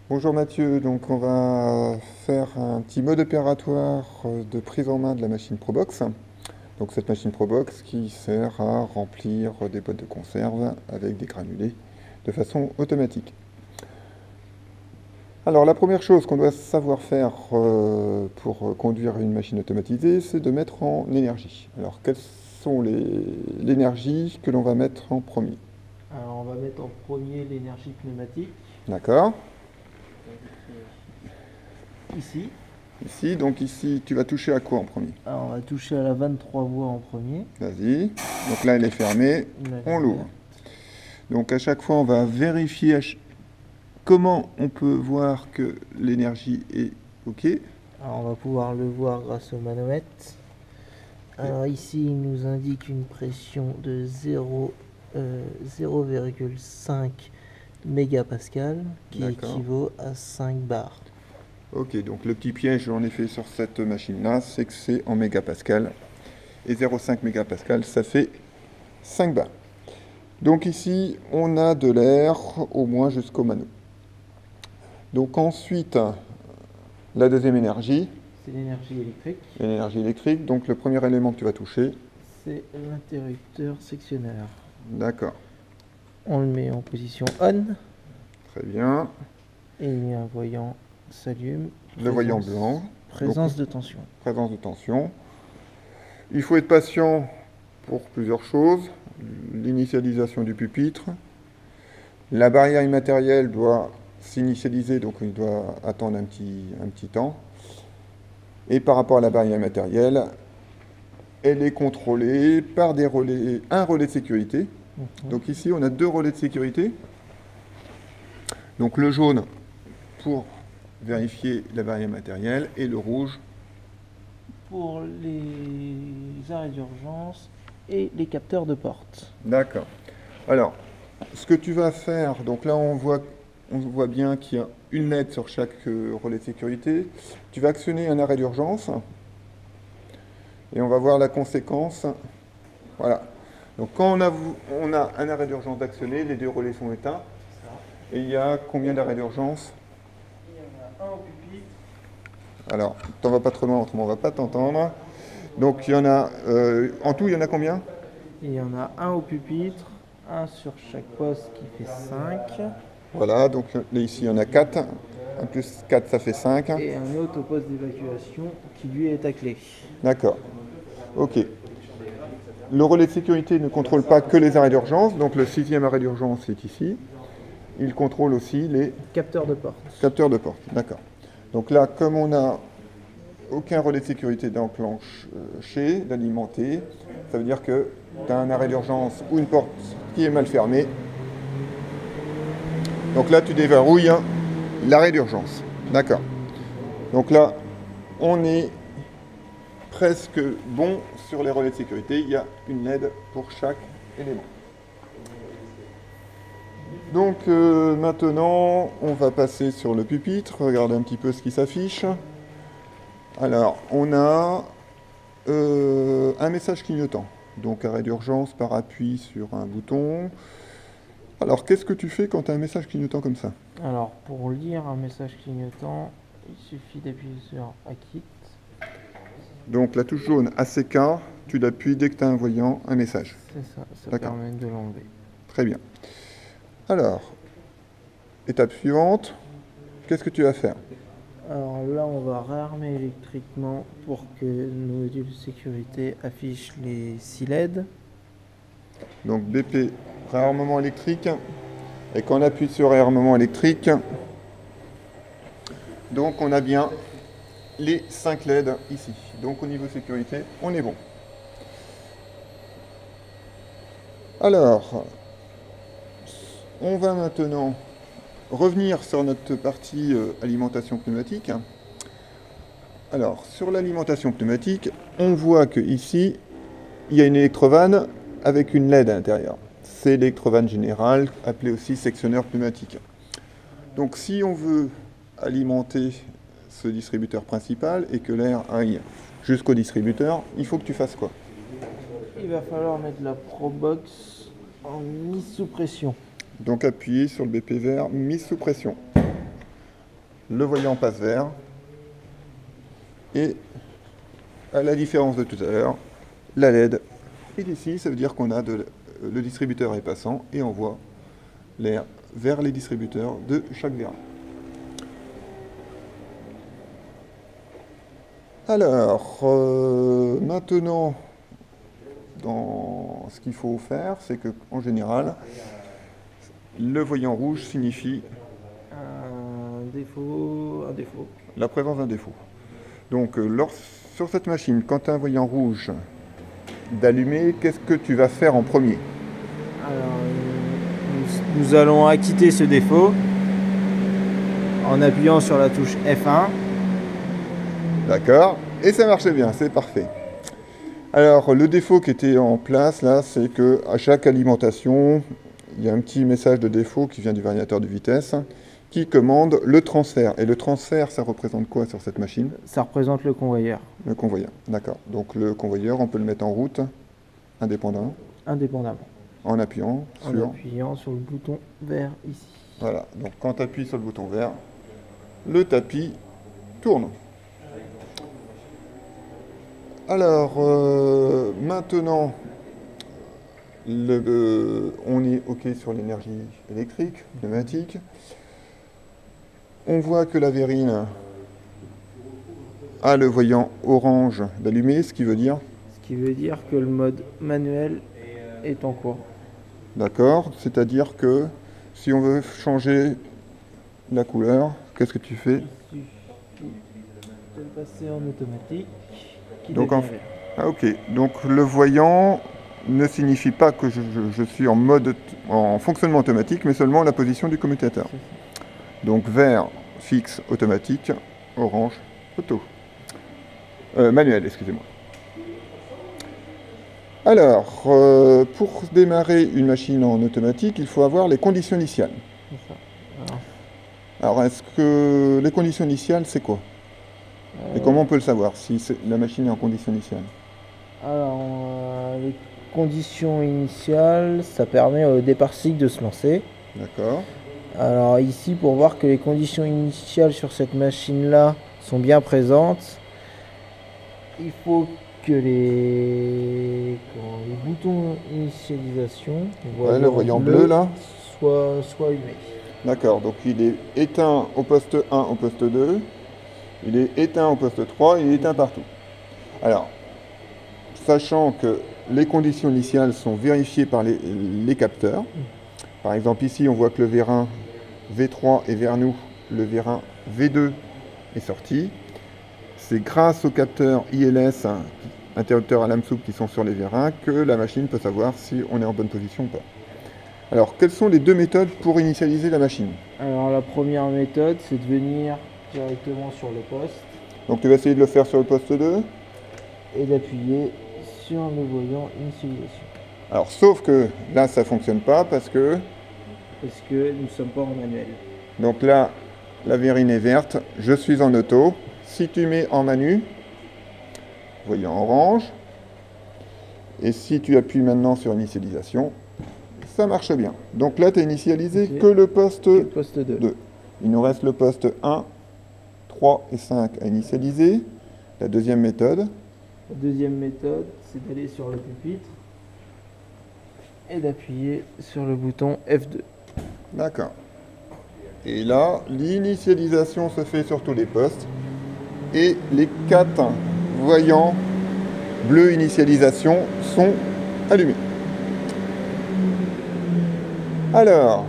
Bonjour Mathieu, donc on va faire un petit mode opératoire de prise en main de la machine Probox. Donc cette machine Probox qui sert à remplir des boîtes de conserve avec des granulés de façon automatique. Alors la première chose qu'on doit savoir faire pour conduire une machine automatisée, c'est de mettre en énergie. Alors quelles sont l'énergie que l'on va mettre en premier? Alors on va mettre en premier l'énergie pneumatique, D'accord? ici. Ici, donc ici, tu vas toucher à quoi en premier? Alors on va toucher à la 23 voies en premier. Vas-y. Donc là, elle est fermée. La On lumière. l'ouvre. Donc à chaque fois, on va vérifier comment on peut voir que l'énergie est OK. Alors on va pouvoir le voir grâce au manomètre. Alors ici il nous indique une pression de 0,5 mégapascal qui D'accord. équivaut à 5 bars. OK, donc le petit piège en effet sur cette machine-là, c'est que c'est en mégapascal. Et 0,5 mégapascal, ça fait 5 bars. Donc ici, on a de l'air au moins jusqu'au mano. Donc ensuite, la deuxième énergie, C'est l'énergie électrique. l'énergie électrique. Donc le premier élément que tu vas toucher. C'est l'interrupteur sectionneur. D'accord. On le met en position on Très bien. et un voyant s'allume. Le voyant blanc. Présence de tension. Présence de tension. Il faut être patient pour plusieurs choses. L'initialisation du pupitre. La barrière immatérielle doit s'initialiser, donc il doit attendre un petit temps. Et par rapport à la barrière immatérielle, elle est contrôlée par des relais, un relais de sécurité. Donc ici, on a deux relais de sécurité. Donc le jaune pour vérifier la barrière matérielle et le rouge Pour les arrêts d'urgence et les capteurs de porte. D'accord. Alors, ce que tu vas faire, donc là on voit bien qu'il y a une LED sur chaque relais de sécurité. Tu vas actionner un arrêt d'urgence et on va voir la conséquence. Voilà. Donc quand on a un arrêt d'urgence d'actionner, les deux relais sont éteints. Et il y a combien d'arrêts d'urgence? Il y en a un au pupitre. Alors, t'en vas pas trop loin, autrement on va pas t'entendre. Donc il y en a, en tout il y en a combien? Il y en a un au pupitre, un sur chaque poste qui fait 5. Voilà, donc là, ici il y en a 4. En plus 4 ça fait 5. Et un autre au poste d'évacuation qui lui est à clé. D'accord. Ok. Le relais de sécurité ne contrôle pas que les arrêts d'urgence, donc le sixième arrêt d'urgence est ici. Il contrôle aussi les Capteur de porte. capteurs de porte. D'accord. Donc là, comme on n'a aucun relais de sécurité d'enclenché, d'alimenté, ça veut dire que tu as un arrêt d'urgence ou une porte qui est mal fermée. Donc là, tu déverrouilles l'arrêt d'urgence. D'accord. Donc là, on est presque bon sur les relais de sécurité. Il y a une LED pour chaque élément. Donc maintenant, on va passer sur le pupitre. Regardez un petit peu ce qui s'affiche. Alors, on a un message clignotant. Donc arrêt d'urgence par appui sur un bouton. Alors, qu'est-ce que tu fais quand tu as un message clignotant comme ça? Alors, pour lire un message clignotant, il suffit d'appuyer sur Acquit. Donc la touche jaune ACK, tu l'appuies dès que tu as un voyant, un message. C'est ça, ça D'accord. permet de l'enlever. Très bien. Alors, étape suivante, qu'est-ce que tu vas faire? Alors là, on va réarmer électriquement pour que nos modules de sécurité affichent les 6 LED. Donc BP, réarmement électrique. Et quand on appuie sur réarmement électrique, donc on a bien les 5 LED ici. Donc au niveau sécurité, on est bon. Alors, on va maintenant revenir sur notre partie alimentation pneumatique. Alors, sur l'alimentation pneumatique, on voit que ici, il y a une électrovanne avec une LED à l'intérieur. C'est l'électrovanne générale, appelée aussi sectionneur pneumatique. Donc si on veut alimenter ce distributeur principal et que l'air aille jusqu'au distributeur, il faut que tu fasses quoi? Il va falloir mettre la Probox en mise sous pression. Donc appuyer sur le BP vert, mise sous pression. le voyant passe vert. Et à la différence de tout à l'heure, la LED est ici, ça veut dire qu'on a le distributeur est passant et envoie l'air vers les distributeurs de chaque vérin. Alors, maintenant, ce qu'il faut faire, c'est qu'en général, le voyant rouge signifie Un défaut. la présence d'un défaut. Donc, sur cette machine, quand tu as un voyant rouge d'allumé, qu'est-ce que tu vas faire en premier? Alors, nous allons acquitter ce défaut en appuyant sur la touche F1. D'accord. Et ça marchait bien, c'est parfait. Alors, le défaut qui était en place, là, c'est qu'à chaque alimentation, il y a un petit message de défaut qui vient du variateur de vitesse qui commande le transfert. Et le transfert, ça représente quoi sur cette machine? Ça représente le convoyeur. Le convoyeur, d'accord. Donc le convoyeur, on peut le mettre en route, indépendamment, en appuyant sur le bouton vert ici. Voilà, donc quand tu appuies sur le bouton vert, le tapis tourne. Alors, maintenant, on est OK sur l'énergie électrique, pneumatique. On voit que la verrine a le voyant orange d'allumé, ce qui veut dire que le mode manuel est en cours. D'accord, c'est-à-dire que si on veut changer la couleur, qu'est-ce que tu fais? Il suffit de le passer en automatique. Donc ok, donc le voyant ne signifie pas que je suis en fonctionnement automatique, mais seulement la position du commutateur. Donc vert, fixe, automatique, orange, auto. Manuel, excusez-moi. Alors, pour démarrer une machine en automatique, il faut avoir les conditions initiales. Alors, est-ce que les conditions initiales, c'est quoi? Et comment on peut le savoir si la machine est en condition initiale? Alors, les conditions initiales, ça permet au départ cycle de se lancer. D'accord. Alors ici, pour voir que les conditions initiales sur cette machine-là sont bien présentes, il faut que les boutons initialisation, le voyant bleu là, soit allumés. D'accord, donc il est éteint au poste 1, au poste 2, il est éteint au poste 3, il est éteint partout. Alors, sachant que les conditions initiales sont vérifiées par les capteurs, par exemple ici on voit que le vérin V3 est vers nous, le vérin V2 est sorti. C'est grâce aux capteurs ILS, interrupteurs à lame souple qui sont sur les vérins, que la machine peut savoir si on est en bonne position ou pas. Alors, quelles sont les deux méthodes pour initialiser la machine? Alors, la première méthode, c'est de venir directement sur le poste. Donc, tu vas essayer de le faire sur le poste 2. Et d'appuyer sur le voyant initialisation. Alors, sauf que là, ça ne fonctionne pas parce que nous ne sommes pas en manuel. Donc là, la verrine est verte, je suis en auto. Si tu mets en manu, voyant orange, et si tu appuies maintenant sur initialisation, ça marche bien. Donc là, tu as initialisé que le poste 2. Il nous reste le poste 1, 3 et 5 à initialiser. La deuxième méthode. La deuxième méthode, c'est d'aller sur le pupitre et d'appuyer sur le bouton F2. D'accord. Et là, l'initialisation se fait sur tous les postes. Et les 4 voyants bleu initialisation sont allumés. Alors,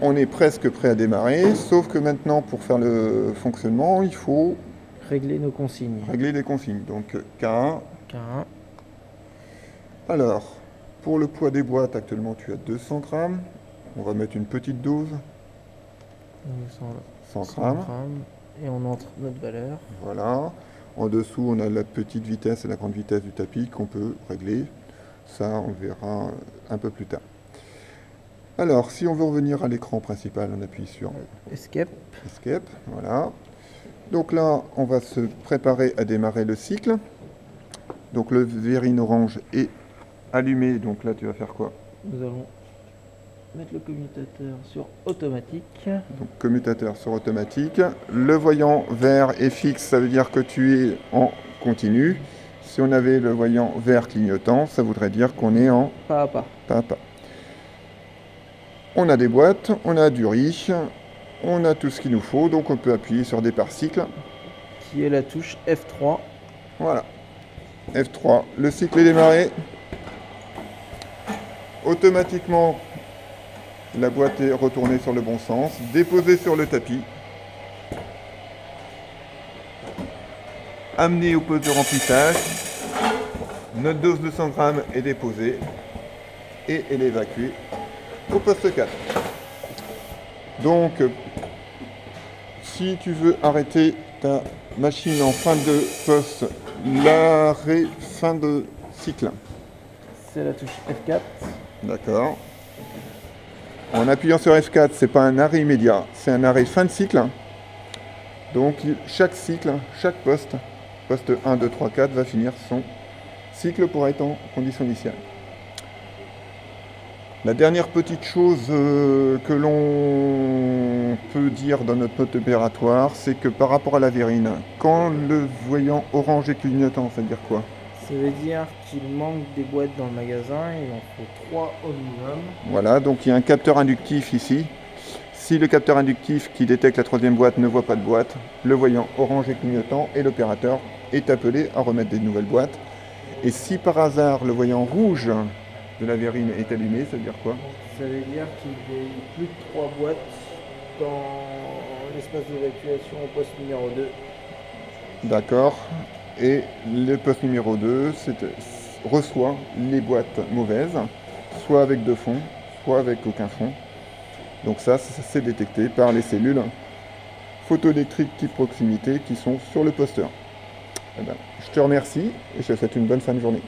on est presque prêt à démarrer, sauf que maintenant, pour faire le fonctionnement, il faut régler nos consignes. Régler les consignes. Donc K1. K1. Alors, pour le poids des boîtes, actuellement, tu as 200 grammes. On va mettre une petite dose. 100 grammes. Et on entre notre valeur. Voilà. En dessous, on a la petite vitesse et la grande vitesse du tapis qu'on peut régler. Ça, on le verra un peu plus tard. Alors, si on veut revenir à l'écran principal, on appuie sur Escape. Escape, voilà. Donc là, on va se préparer à démarrer le cycle. Donc le verrine orange est allumé. Donc là, tu vas faire quoi? Nous allons mettre le commutateur sur automatique. Donc commutateur sur automatique. Le voyant vert est fixe, ça veut dire que tu es en continu. Si on avait le voyant vert clignotant, ça voudrait dire qu'on est en Pas à pas. pas à pas. On a des boîtes, on a du riz, on a tout ce qu'il nous faut, donc on peut appuyer sur départ cycle. Qui est la touche F3. Voilà. F3, le cycle est démarré. Automatiquement, la boîte est retournée sur le bon sens, déposée sur le tapis, amenée au poste de remplissage. Notre dose de 100 grammes est déposée et elle est évacuée au poste 4. Donc, si tu veux arrêter ta machine en fin de poste, l'arrêt fin de cycle. C'est la touche F4. D'accord. En appuyant sur F4, c'est pas un arrêt immédiat, c'est un arrêt fin de cycle. Donc chaque cycle, chaque poste 1, 2, 3, 4 va finir son cycle pour être en condition initiale. La dernière petite chose que l'on peut dire dans notre mode opératoire, c'est que par rapport à la verrine, quand le voyant orange est clignotant, ça veut dire quoi? Ça veut dire qu'il manque des boîtes dans le magasin, il en faut 3 au minimum. Voilà, donc il y a un capteur inductif ici. Si le capteur inductif qui détecte la troisième boîte ne voit pas de boîte, le voyant orange est clignotant et l'opérateur est appelé à remettre des nouvelles boîtes. Et si par hasard le voyant rouge de la verrine est allumé, ça veut dire quoi? Ça veut dire qu'il y a plus de 3 boîtes dans l'espace d'évacuation au poste numéro 2. D'accord. Et le poste numéro 2 reçoit les boîtes mauvaises, soit avec 2 fonds, soit avec aucun fond. Donc ça c'est détecté par les cellules photoélectriques type proximité qui sont sur le poster. Eh ben, je te remercie et je te souhaite une bonne fin de journée.